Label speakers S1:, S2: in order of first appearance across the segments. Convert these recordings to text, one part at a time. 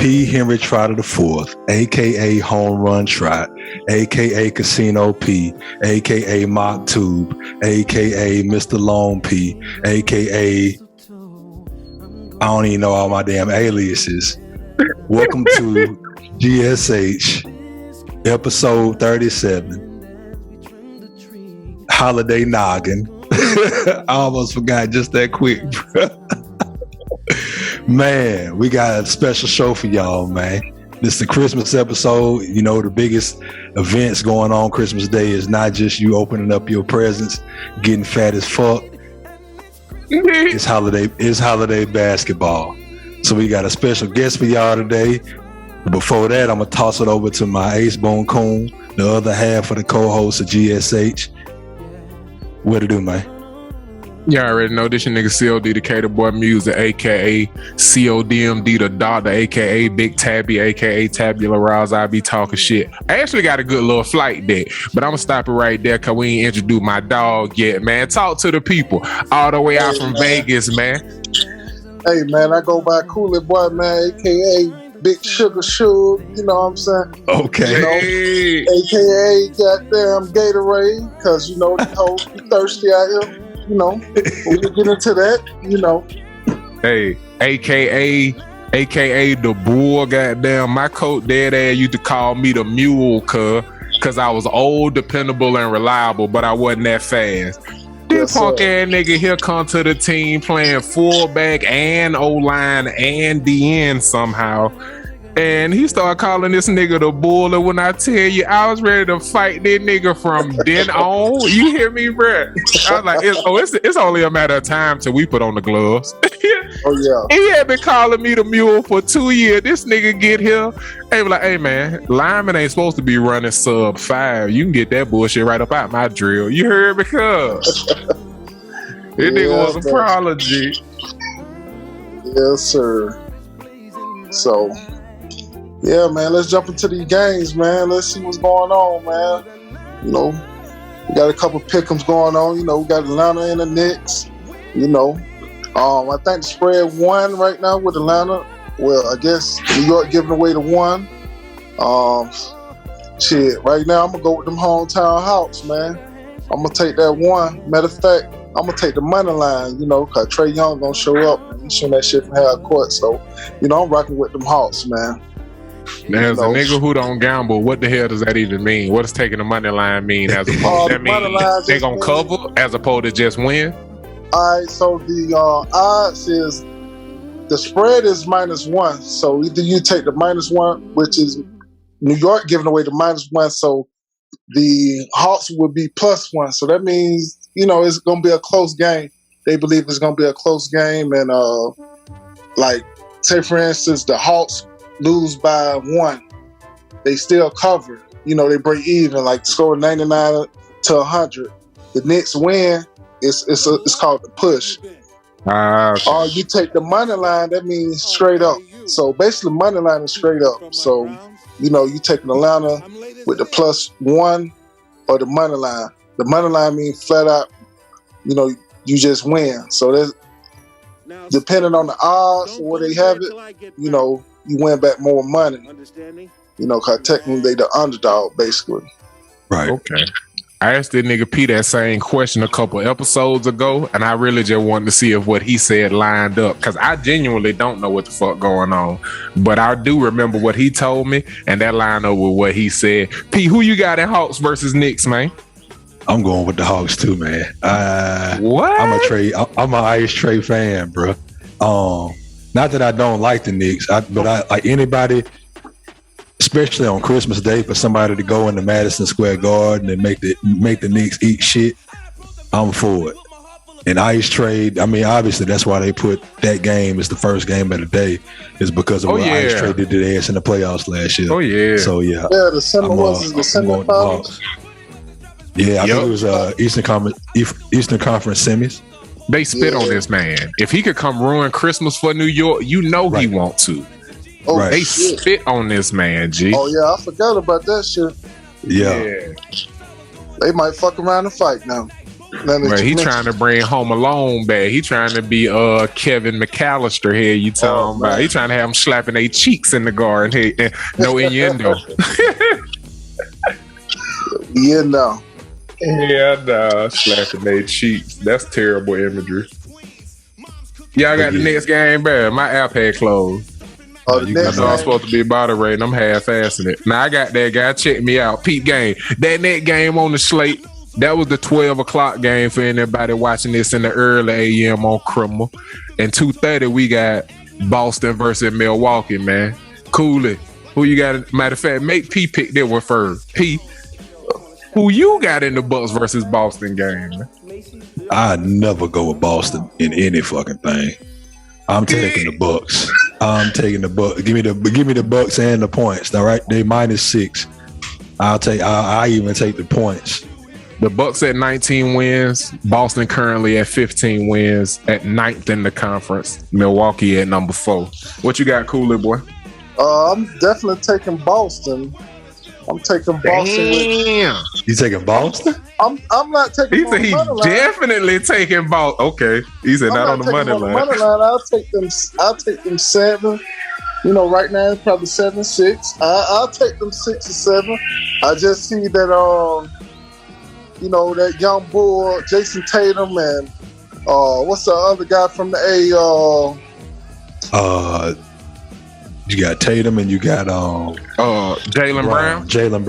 S1: P. Henry Trotter IV, a.k.a. Home Run Trot, a.k.a. Casino P, a.k.a. Mock Tube, a.k.a. Mr. Lone P, a.k.a. I don't even know all my damn aliases. Welcome to GSH, episode 37, Holiday Noggin. I almost forgot just that quick, bro. Man, we got a special show for y'all, man. This is the Christmas episode. You know, the biggest events going on Christmas Day is not just you opening up your presents, getting fat as fuck. It's holiday basketball. So we got a special guest for y'all today. Before that, I'm gonna toss it over to my ace bone coon, the other half of the co-host of GSH. What to do, man?
S2: Y'all already know this your nigga C.O.W. the Cater Boy Music, aka C.O.W.MD the Doctor, aka Big Tabby, aka Tabula Rasa. I be talking shit. I actually got a good little flight deck, but I'm gonna stop it right there because we ain't introduced my dog yet, man. Talk to the people all the way out from Vegas, man.
S3: Hey, man, I go by Cooley Boy, man, aka Big Sugar Sugar, you know what I'm saying?
S1: Okay.
S3: You know, aka goddamn Gatorade, because, you know, the hoes be thirsty out here. You know, we'll get into that, you know.
S2: Hey, aka the bull, goddamn. My coach dad used to call me the mule, cause I was old, dependable, and reliable, but I wasn't that fast. This punk ass nigga here come to the team playing fullback and O-line and DN somehow. And he started calling this nigga the bull. And when I tell you, I was ready to fight that nigga from then on. You hear me, bro? I was like, it's only a matter of time till we put on the gloves.
S3: Oh, yeah.
S2: He had been calling me the mule for 2 years. This nigga get here. They be like, hey, man, lineman ain't supposed to be running sub 5. You can get that bullshit right up out my drill. You heard me, cuz? This nigga was a prodigy.
S3: Yes, sir. So... yeah, man, let's jump into these games, man. Let's see what's going on, man. You know, we got a couple pick'ems going on. You know, we got Atlanta and the Knicks. You know, I think the spread 1 right now with Atlanta. Well, I guess New York giving away the 1. Shit, right now I'm gonna go with them hometown Hawks, man. I'm gonna take that 1. Matter of fact, I'm gonna take the money line. You know, cause Trae Young gonna show up and he's shooting that shit from half court. So, you know, I'm rocking with them Hawks, man.
S2: Now, as a nigga who don't gamble, what the hell does that even mean? What does taking the money line mean? As opposed that mean they gonna cover as opposed to just win?
S3: All right, so the odds is the spread is -1. So either you take the -1, which is New York giving away the -1, so the Hawks would be +1. So that means, you know, it's gonna be a close game. They believe it's gonna be a close game, and like say for instance the Hawks lose by 1, they still cover. You know, they break even, like score 99 to 100. The Knicks win. It's called the push. Or you take the money line. That means straight up. So basically, money line is straight up. So you know, you taking Atlanta with the +1 or the money line. The money line means flat out. You know, you just win. So that's depending on the odds or where they have it. You know, you win back more money. You know, because technically they the underdog, basically.
S1: Right.
S2: Okay. I asked that nigga P that same question a couple episodes ago, and I really just wanted to see if what he said lined up, because I genuinely don't know what the fuck going on. But I do remember what he told me, and that lined up with what he said. P, who you got in Hawks versus Knicks, man?
S1: I'm going with the Hawks too, man.
S2: What?
S1: I'm an Ice Trae fan, bro. Not that I don't like the Knicks, but I like anybody, especially on Christmas Day, for somebody to go into Madison Square Garden and make the Knicks eat shit. I'm for it. And Ice Trae, I mean, obviously that's why they put that game as the first game of the day, is because of what Ice Trae did to their ass in the playoffs last year.
S2: Oh yeah.
S1: So yeah.
S3: Yeah, the semifinals.
S1: Yeah, I think it was Eastern Conference semis.
S2: They spit on this man. If he could come ruin Christmas for New York, you know he want to.
S3: Oh,
S1: right.
S2: They spit on this man, G.
S3: Oh yeah, I forgot about that shit.
S1: Yeah.
S3: They might fuck around and fight now.
S2: Well, he trying to bring Home Alone back. He trying to be Kevin McAllister here. You talking about? He trying to have them slapping their cheeks in the garden. Hey, no innuendo.
S3: Yeah, no.
S2: Yeah, no, slapping their cheeks. That's terrible imagery. Y'all got the next game, bro. My app had closed.
S3: Oh,
S2: I know I'm supposed to be moderating. I'm half-assing it. Now I got that guy. Check me out. Peep game. That net game on the slate. That was the 12 o'clock game for anybody watching this in the early a.m. on Criminal. And 2:30 we got Boston versus Milwaukee, man. Cooley. Who you got? Matter of fact, make P pick that one first. P, who you got in the Bucks versus Boston game, man?
S1: I never go with Boston in any fucking thing. I'm taking the Bucks. I'm taking the Bucks. Give me the Bucks and the points. All right, they -6. I even take the points.
S2: The Bucks at 19 wins. Boston currently at 15 wins, at 9th in the conference. Milwaukee at number 4. What you got, Cooley boy?
S3: I'm definitely taking Boston. I'm taking Boston.
S2: Damn.
S1: You taking Boston?
S3: I'm not taking.
S2: He said he's definitely taking Boston. Okay, he said not on the money line.
S3: I'll take them 7. You know, right now it's probably 7-6. I'll take them 6 or 7. I just see that you know, that young bull Jason Tatum and what's the other guy from the
S1: you got Tatum and you got
S2: Jaylen Brown.
S1: Jaylen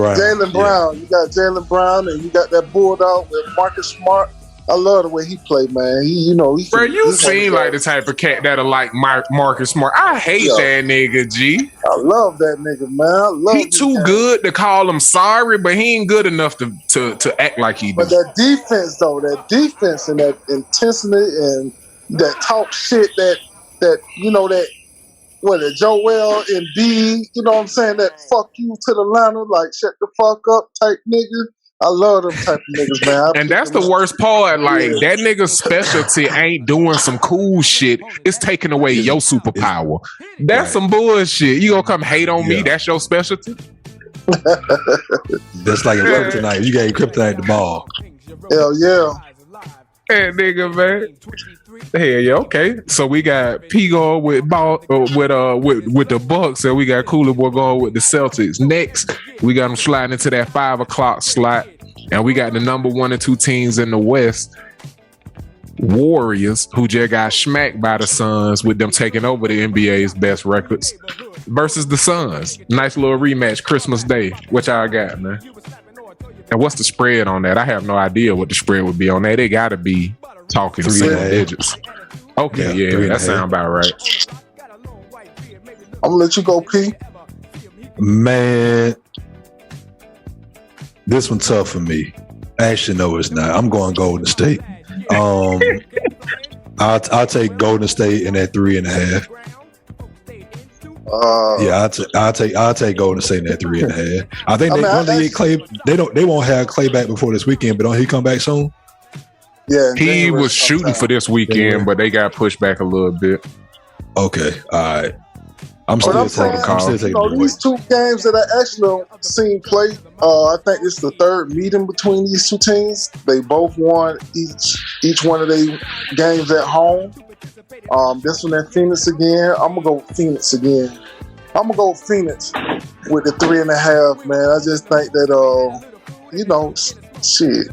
S1: Brown.
S3: You got Jaylen Brown and you got that bulldog with Marcus Smart. I love the way he played, man.
S2: Bro, you seem like the type of cat that'll like Marcus Smart. I hate that nigga, G.
S3: I love that nigga, man. I love
S2: he too good to call him sorry, but he ain't good enough to act like he
S3: does. But that defense, though, that defense and that intensity and that talk shit that you know, that Joel and B, you know what I'm saying, that fuck you to the liner, like shut the fuck up type nigga. I love them type of niggas, man.
S2: And that's the worst part. Like, that nigga's specialty ain't doing some cool shit. It's taking away your superpower. That's some bullshit. You gonna come hate on me? That's your specialty?
S1: That's like a kryptonite. You gave kryptonite the ball.
S3: Hell yeah.
S2: Hey, nigga, man. Hell yeah, okay. So we got P going with the Bucks, and we got Cooley boy going with the Celtics. Next, we got them sliding into that 5 o'clock slot, and we got the number 1 and 2 teams in the West. Warriors, who just got smacked by the Suns with them taking over the NBA's best records, versus the Suns. Nice little rematch, Christmas Day. What y'all got, man? And what's the spread on that? I have no idea what the spread would be on that. They gotta be talking single digits. Okay, yeah, that sounds about right.
S3: I'm gonna let you go, P.
S1: Man, this one's tough for me. Actually, no, it's not. I'm going Golden State. I'll take Golden State in at 3.5. I'll take Golden State in that 3.5. I think they get Clay. They won't have Clay back before this weekend, but don't he come back soon?
S3: Yeah,
S2: he was shooting for this weekend, but they got pushed back a little bit.
S1: Okay, all right. I'm still taking
S3: these 2 games that I actually seen play. I think it's the 3rd meeting between these 2 teams. They both won each one of their games at home. This one at Phoenix again. I'm gonna go with Phoenix again. I'm gonna go with Phoenix with the 3.5. Man, I just think that you know, shit.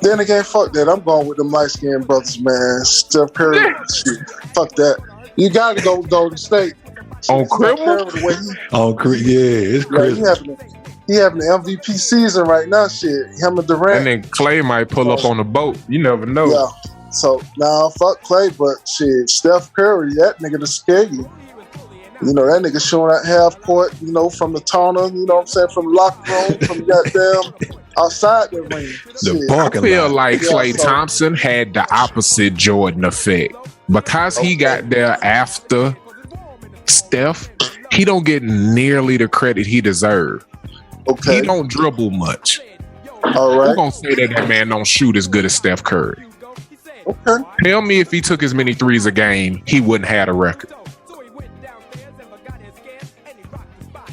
S3: Then again, fuck that. I'm going with the light skinned brothers, man. Steph Curry, shit. Fuck that. You gotta go with Golden State.
S2: On Criminal?
S1: It's crazy.
S3: He having the MVP season right now, shit. Him and Durant.
S2: And then Clay might pull up on the boat. You never know.
S3: Yeah. So, fuck Clay, but shit, Steph Curry, that nigga to scare you. You know, that nigga showing out half court, you know, from the tunnel, you know what I'm saying, from the locker room, from goddamn outside the ring.
S2: I feel like Klay Thompson had the opposite Jordan effect. Because he got there after Steph, he don't get nearly the credit he deserved.
S3: Okay.
S2: He don't dribble much.
S3: All right.
S2: We're going to say that man don't shoot as good as Steph Curry.
S3: Okay.
S2: Tell me if he took as many threes a game, he wouldn't have a record.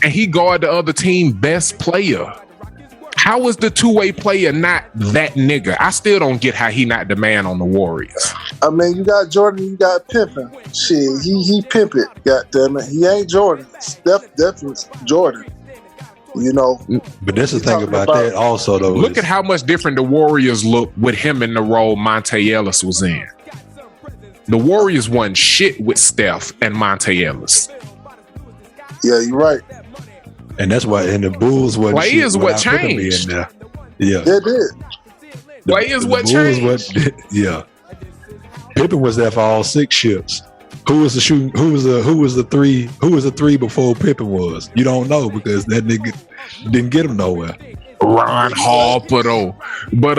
S2: And he guarded the other team best player. How is the two-way player not that nigga? I still don't get how he not the man on the Warriors.
S3: I mean, you got Jordan, you got pimping. Shit, he pimp it. Goddamn it, he ain't Jordan. Steph definitely Jordan. You know.
S1: But that's the thing about that also, though.
S2: Look at how much different the Warriors look with him in the role Monte Ellis was in. The Warriors won shit with Steph and Monte Ellis.
S3: Yeah, you're right.
S1: And that's why, and the Bulls wasn't
S2: Play is what changed.
S1: In there. Yeah,
S3: they did.
S2: Play is what changed.
S1: Yeah, Pippen was there for all 6 ships. Who was the shooting? Who was the three? Who was the three before Pippen was? You don't know because that nigga didn't get him nowhere.
S2: Ron Harper though, but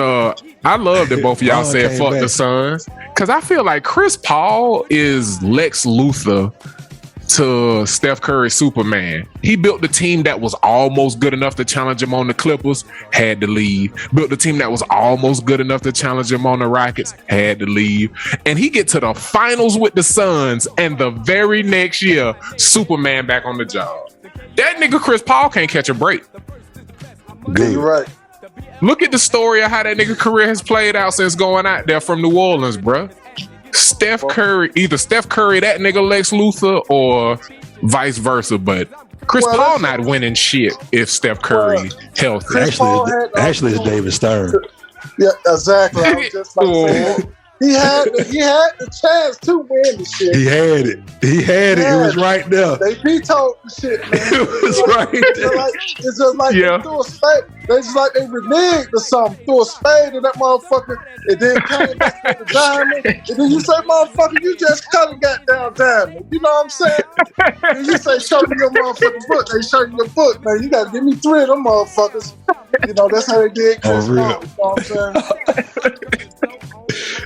S2: I love that both of y'all said fuck the Suns because I feel like Chris Paul is Lex Luthor to Steph Curry Superman. He built the team that was almost good enough to challenge him on the Clippers, had to leave. Built the team that was almost good enough to challenge him on the Rockets, had to leave. And he get to the finals with the Suns, and the very next year, Superman back on the job. That nigga Chris Paul can't catch a break.
S3: Good. You're right.
S2: Look at the story of how that nigga career has played out since going out there from New Orleans, bruh. Steph Curry, either Steph Curry, that nigga Lex Luthor, or vice versa. But Chris Paul not winning shit if Steph Curry healthy.
S1: Actually, it's David Stern.
S3: Yeah, exactly. I was just like saying, he had the chance to win the shit.
S1: He had it. It was right there.
S3: They vetoed the shit, man.
S1: It was right there.
S3: It's just like they threw a spade. They just like they reneged or something. Threw a spade in that motherfucker. And then came back with the diamond. And then you say, motherfucker, you just cut a goddamn diamond. You know what I'm saying? And you say, show me your motherfucking book. They show you your book, man. You gotta give me 3 of them motherfuckers. You know, that's how they did Chris Paul. You know what I'm saying?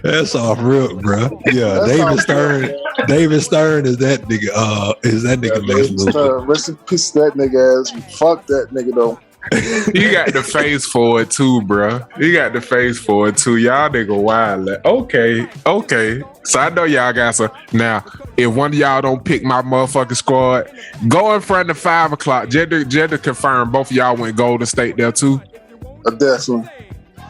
S1: That's off real, bro. Yeah, David Stern is that nigga. Is that nigga Lex Luthor?
S3: Rest in peace, that nigga ass. Fuck that nigga though.
S2: You got the face for it too, bro. You got the face for it too. Y'all nigga wild. Okay. So I know y'all got some. Now, if one of y'all don't pick my motherfucking squad, go in front of 5 o'clock. Jeddah confirmed both of y'all went Golden State there too.
S3: Definitely.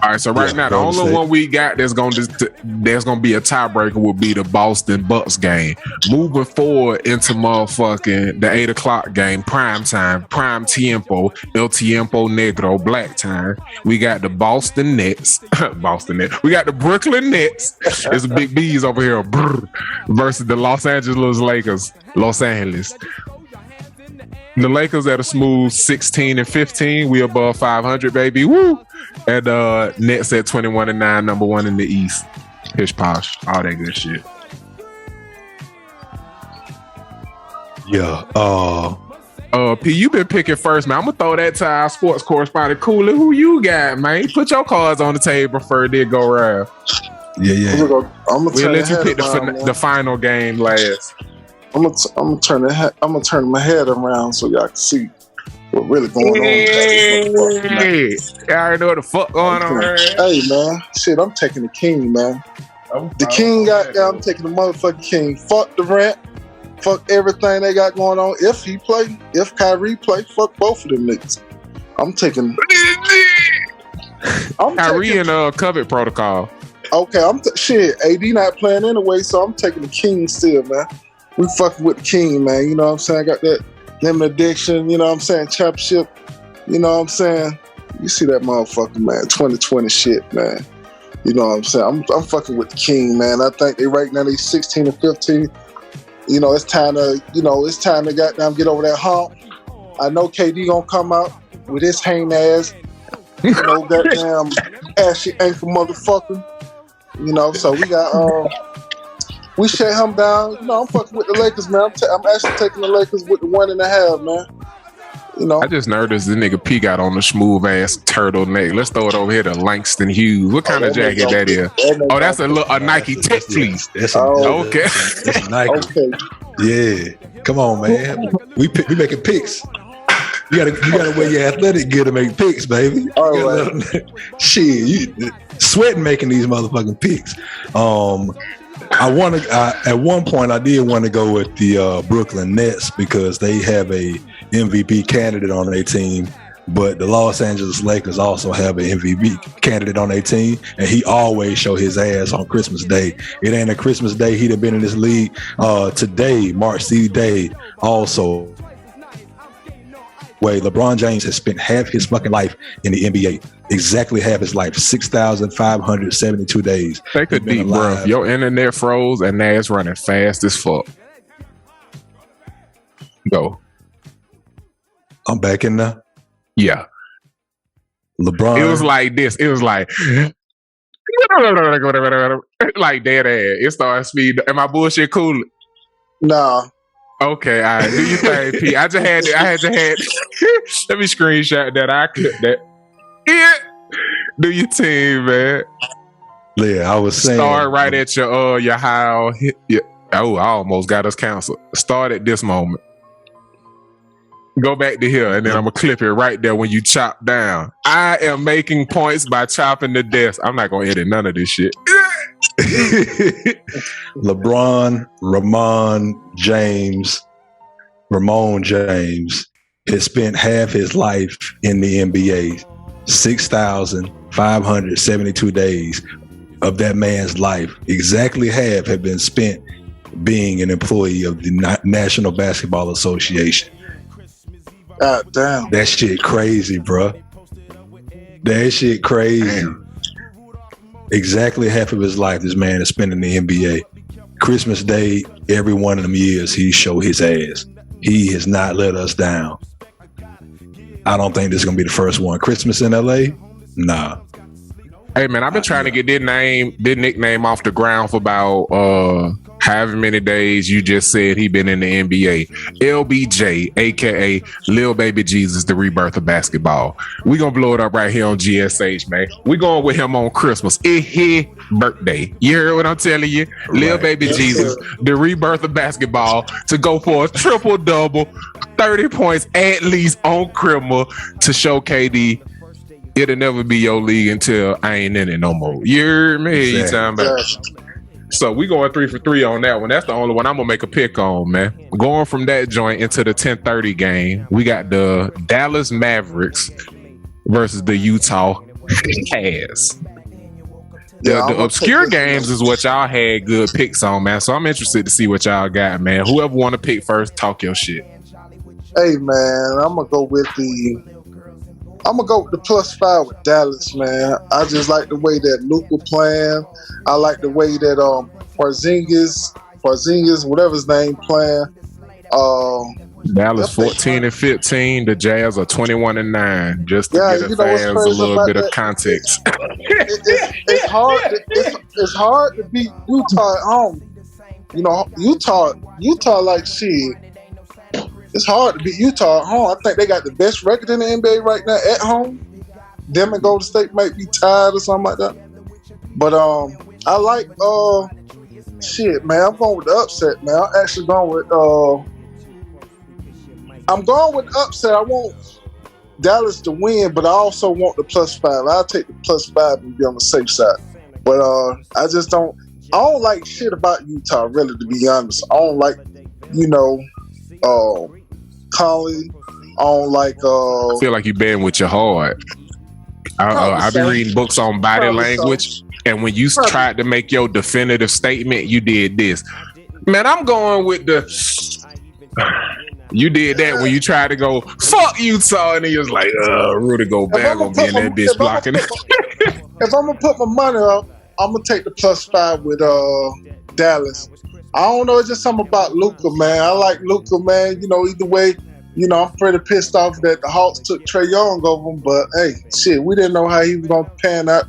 S2: All right, so right now the only one we got that's gonna be a tiebreaker will be the Boston Bucks game. Moving forward into motherfucking the 8 o'clock game, prime time, prime tiempo, el tiempo negro, black time. We got the Boston Nets. We got the Brooklyn Nets. It's Big B's over here versus the Los Angeles Lakers. Los Angeles. The Lakers at a smooth 16-15. We above 500, baby. Woo! And Nets at 21-9, number 1 in the East. Pish posh, all that good shit.
S1: Yeah.
S2: P, you been picking first, man. I'm gonna throw that to our sports correspondent, Cooley. Who you got, man? Put your cards on the table before it did go around.
S1: Yeah.
S3: We'll
S2: let you pick the final game last.
S3: I'm gonna turn my head around so y'all can see what really going on.
S2: Hey, y'all already know what the fuck going on.
S3: Hey man, shit, I'm taking the king, man. The king got down. I'm taking the motherfucking king. Fuck Durant. Fuck everything they got going on. If he play, if Kyrie play, fuck both of them niggas. I'm taking
S2: Kyrie and COVID protocol.
S3: Okay, shit. AD not playing anyway, so I'm taking the king still, man. We fucking with the king, man. You know what I'm saying? I got that lemon addiction, you know what I'm saying? Championship, you know what I'm saying? You see that motherfucker, man. 2020 shit, man. You know what I'm saying? I'm fucking with the king, man. I think they right now they 16-15. You know, it's time to goddamn get over that hump. I know KD gonna come out with his hang ass, you know, goddamn ashy ankle motherfucker. You know, so we got we shut him down. You know, I'm fucking with the Lakers, man. I'm actually taking the Lakers with the 1.5, man. You know,
S2: I just noticed the nigga P got on the smooth ass turtleneck. Let's throw it over here to Langston Hughes. What kind of jacket that is? That's a Nike Tech fleece. Okay.
S1: That's a Nike. Okay. Yeah. Come on, man. We making picks. You gotta wear your athletic gear to make picks, baby.
S3: All right.
S1: Shit, you sweating making these motherfucking picks. At one point I did want to go with the Brooklyn Nets because they have a MVP candidate on their team. But the Los Angeles Lakers also have an MVP candidate on their team, and he always show his ass on Christmas Day. It ain't a Christmas Day he'd have been in this league. Today, March C. Day, also. LeBron James has spent half his fucking life in the NBA. Exactly half his life, 6,572 days.
S2: Take a deep breath. Your internet froze, and now it's running fast as fuck. Go.
S1: I'm back in there.
S2: Yeah.
S1: LeBron.
S2: It was like this. It was like dead ass. It started speed. Am I bullshit cool?
S3: Nah.
S2: Okay, all right. Do you think, P? I had let me screenshot that. I clipped that. Yeah. Do your team, man.
S1: Yeah, I was saying.
S2: Start right at your how. Yeah. Oh, I almost got us canceled. Start at this moment. Go back to here, and then I'm gonna clip it right there when you chop down. I am making points by chopping the desk. I'm not gonna edit none of this shit.
S1: LeBron, Ramon James has spent half his life in the NBA. 6,572 days of that man's life. Exactly half have been spent being an employee of the National Basketball Association.
S3: God damn.
S1: That shit crazy, bro. That shit crazy. Damn. Exactly half of his life this man is spending in the NBA. Christmas Day, every one of them years, he show his ass. He has not let us down. I don't think this is going to be the first one. Christmas in LA? Nah.
S2: Hey, man, I've been trying to get this nickname off the ground for about however many days you just said he been in the NBA. LBJ, a.k.a. Lil Baby Jesus, the rebirth of basketball. We gonna blow it up right here on GSH, man. We going with him on Christmas. It's his birthday. You heard what I'm telling you? Right. Lil Baby Jesus, the rebirth of basketball, to go for a triple-double, 30 points at least on Criminal to show KD it'll never be your league until I ain't in it no more. You heard me? Exactly. So we going 3 for 3 on that one. That's the only one I'm gonna make a pick on, man. Going from that joint into the 10:30 game, we got the Dallas Mavericks versus the Utah Jazz. The obscure games is what y'all had good picks on, man. So I'm interested to see what y'all got, man. Whoever want to pick first, talk your shit.
S3: Hey, man, I'm gonna go with the +5 with Dallas, man. I just like the way that Luka playing. I like the way that Porzingis, whatever his name, playing.
S2: Dallas 14-15. The Jazz are 21-9. Just to get the fans a little bit of context.
S3: It's hard to beat Utah at home. You know, Utah like shit. It's hard to beat Utah at home. I think they got the best record in the NBA right now at home. Them and Golden State might be tied or something like that. But I like shit, man. I'm going with the upset, man. I'm actually going with the upset. I want Dallas to win, but I also want the +5. I'll take the +5 and be on the safe side. But I don't like shit about Utah, really, to be honest. I don't like, Conley. I don't like. I
S2: feel like you been with your heart. I've been reading books on body language, and when you tried to make your definitive statement, you did this. Man, I'm going with the. You did that when you tried to go fuck Utah, and he was like, Rudy Gobert gonna be in that bitch blocking.
S3: If I'm gonna put my money up, I'm gonna take the +5 with Dallas. I don't know, it's just something about Luka, man. I like Luka, man. Either way, I'm pretty pissed off that the Hawks took Trae Young over him. But hey, shit, we didn't know how he was gonna pan out.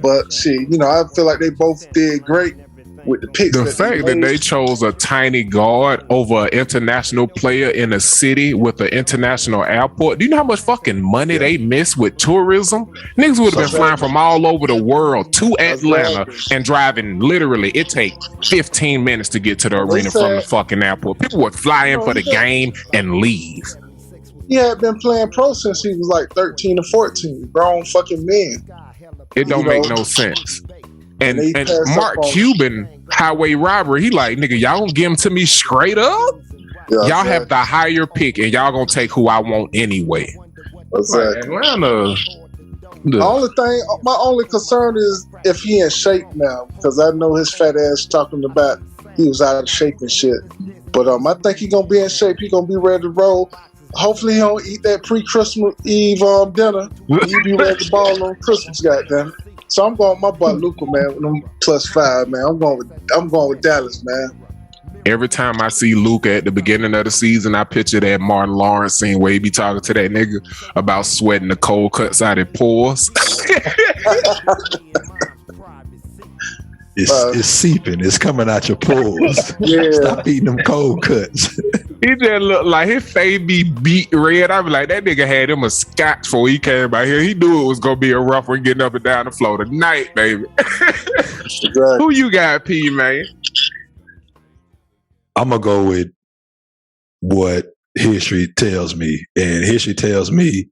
S3: But shit, I feel like they both did great with the picks.
S2: The fact that they chose a tiny guard over an international player in a city with an international airport. Do you know how much fucking money they miss with tourism? Niggas would have been flying from all over the world to Atlanta and driving, literally, it take 15 minutes to get to the arena from the fucking airport. People would fly in for the game and leave.
S3: He had been playing pro since he was like 13 or 14. Grown fucking men.
S2: It don't make no sense. And Mark Cuban, highway robbery, he like, nigga, y'all gonna give him to me straight up? Yeah, y'all have the higher pick, and y'all gonna take who I want anyway.
S3: Exactly.
S2: Atlanta.
S3: My only concern is if he in shape now, because I know his fat ass talking about he was out of shape and shit. But I think he gonna be in shape. He gonna be ready to roll. Hopefully he don't eat that pre-Christmas Eve dinner. He be ready to ball on Christmas, goddamn. So I'm going with my boy Luka, man. With them +5, man. I'm going with Dallas, man.
S2: Every time I see Luka at the beginning of the season, I picture that Martin Lawrence scene where he be talking to that nigga about sweating the cold cuts out his pores.
S1: It's seeping. It's coming out your pores.
S3: Yeah.
S1: Stop eating them cold cuts.
S2: He just look like his face be beat red. I be like, that nigga had him a scotch before he came out here. He knew it was gonna be a rough one getting up and down the floor tonight, baby.
S3: Exactly.
S2: Who you got, P, man?
S1: I'm gonna go with what history tells me, and history tells me,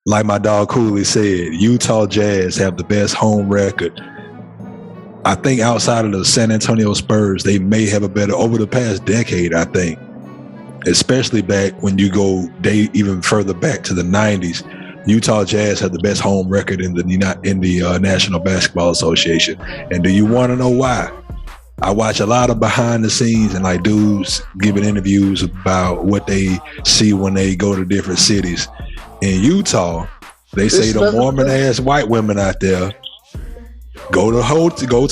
S1: like my dog Cooley said, Utah Jazz have the best home record. I think outside of the San Antonio Spurs, they may have a better over the past decade. I think, especially back when you go even further back to the '90s, Utah Jazz had the best home record in the National Basketball Association. And do you want to know why? I watch a lot of behind the scenes and like dudes giving interviews about what they see when they go to different cities. In Utah, they say the Mormon ass white women out there go to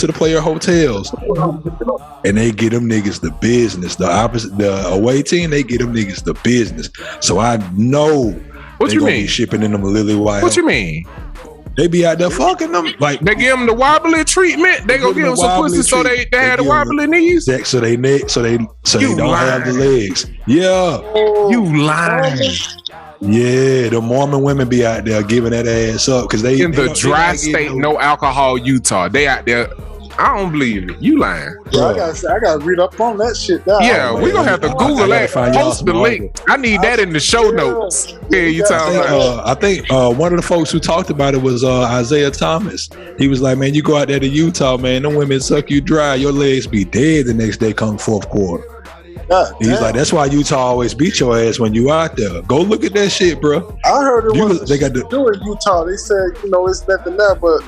S1: the player hotels and they get them niggas the business. The away team, they get them niggas the business. So I know
S2: what you mean
S1: be shipping in them lily white.
S2: What you mean?
S1: They be out there fucking them. Like
S2: they give them the wobbly treatment. They gonna give them some pussy so they had the wobbly knees.
S1: So they don't have the legs. Yeah.
S2: You lying.
S1: Yeah, the Mormon women be out there giving that ass up because they
S2: in the dry state, no alcohol Utah. They out there. I don't believe it. You lying.
S3: Yeah, I gotta read up on that shit now.
S2: Yeah, we gonna have to Google that. Post the link. I need that in the show notes. Yeah, you talking about?
S1: I think one of the folks who talked about it was Isaiah Thomas. He was like, man, you go out there to Utah, man, them women suck you dry. Your legs be dead the next day come fourth quarter. He's like, that's why Utah always beat your ass when you out there. Go look at that shit, bro.
S3: I heard they got to do in Utah. They said, it's nothing there but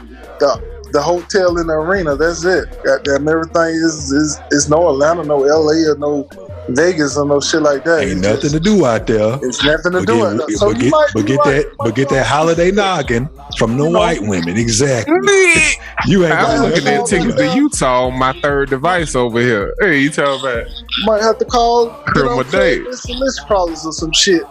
S3: the hotel in the arena. That's it. Goddamn, everything is no Atlanta, no LA, or no Vegas, or no shit like that.
S1: Ain't nothing to do out there.
S3: It's nothing to do out there. So
S1: but get that holiday noggin from the white women. Exactly. You ain't
S2: I'm looking at tickets to Utah on my third device over here. Hey, you talking about?
S3: Might have to call
S2: my date.
S3: Some list callers or some shit.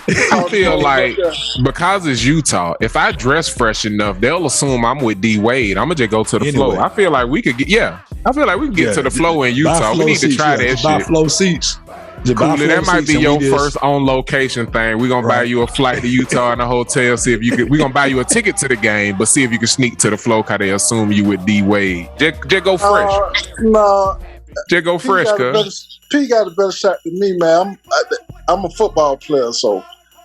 S2: I feel like because it's Utah, if I dress fresh enough, they'll assume I'm with D Wade. I'm gonna just go to the flow. I feel like we could get. Yeah, I feel like we can get to the flow in Utah. We need to try that shit.
S1: Buy flow seats.
S2: Cooley, that might be your first on location thing. We're gonna buy you a flight to Utah and a hotel. See if you could. We're gonna buy you a ticket to the game, but see if you can sneak to the flow. Cause they assume you with D Wade. Just go fresh.
S3: No.
S2: Just go fresh, cuz.
S3: P got a better shot than me, man. I'm a football player, so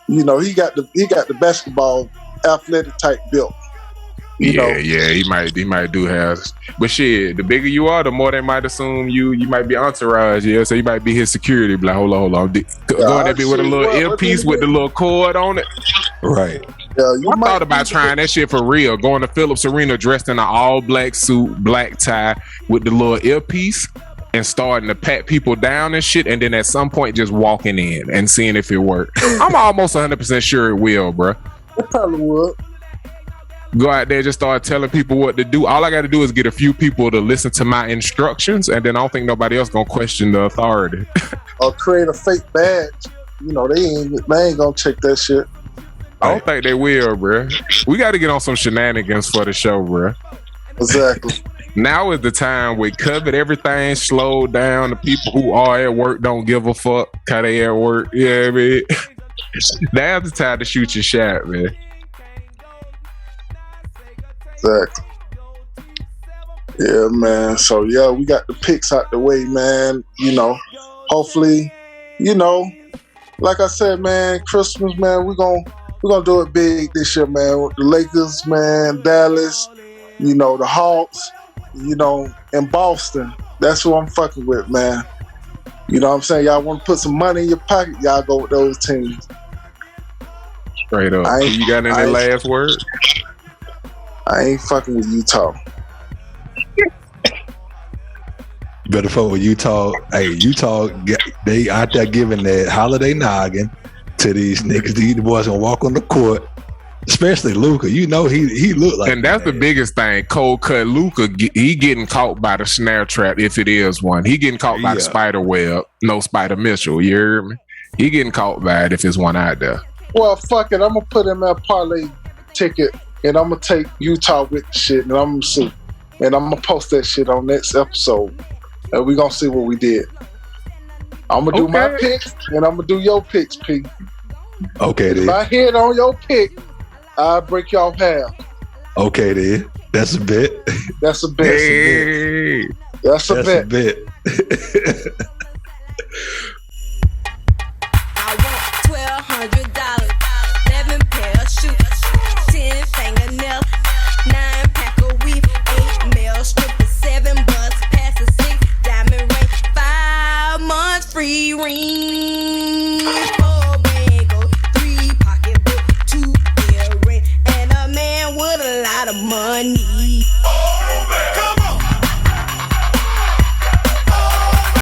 S3: he got the basketball athletic type built. You know?
S2: He might do have. But shit, the bigger you are, the more they might assume you might be entourage, so you might be his security. Be like, hold on. Go in there with a little earpiece with the little cord on it.
S1: Right.
S3: Yeah,
S2: I thought about trying that shit for real. Going to Phillips Arena dressed in an all black suit, black tie, with the little earpiece, and starting to pat people down and shit, and then at some point just walking in and seeing if it worked. I'm almost 100% sure it will, bro.
S3: It probably would.
S2: Go out there, just start telling people what to do. All I got to do is get a few people to listen to my instructions, and then I don't think nobody else gonna question the authority.
S3: Or create a fake badge. They ain't gonna check that shit.
S2: I don't think they will, bro. We got to get on some shenanigans for the show, bro.
S3: Exactly.
S2: Now is the time we covered everything, slowed down. The people who are at work don't give a fuck how they at work. Yeah, man. Now's the time to shoot your shot, man.
S3: Exactly. Yeah, man. So we got the picks out the way, man. Hopefully, like I said, man, Christmas, man, we're gonna do it big this year, man. With the Lakers, man, Dallas, the Hawks, in Boston. That's who I'm fucking with, man. You know what I'm saying? Y'all want to put some money in your pocket, y'all go with those teams.
S2: Straight up. You got any last words?
S3: I ain't fucking with Utah.
S1: Better fuck with Utah. Hey, Utah, they out there giving that holiday noggin to these niggas. These boys gonna walk on the court, especially Luka. You know he look like.
S2: And that's the biggest thing. Cold cut Luka. He getting caught by the snare trap if it is one. He getting caught by the spider web. No Spider Mitchell. You hear me? He getting caught by it if it's one out there.
S3: Well, fuck it. I'm gonna put him that parlay ticket, and I'm gonna take Utah with the shit, and I'm gonna see, and I'm gonna post that shit on next episode. And we gonna see what we did. I'm gonna do my picks, and I'm gonna do your picks, P.
S1: Okay, then.
S3: If I hit on your pick, I'll break y'all half.
S1: Okay, then. That's a bet.
S3: That's a bet.
S2: Hey.
S3: That's a bet.
S4: I want $1,200, 11 pair of shoes, 10 fingernails, 9 pack of weave, 8 male strippers, 7 butts, pass a 6 diamond ring, 5 months free ring.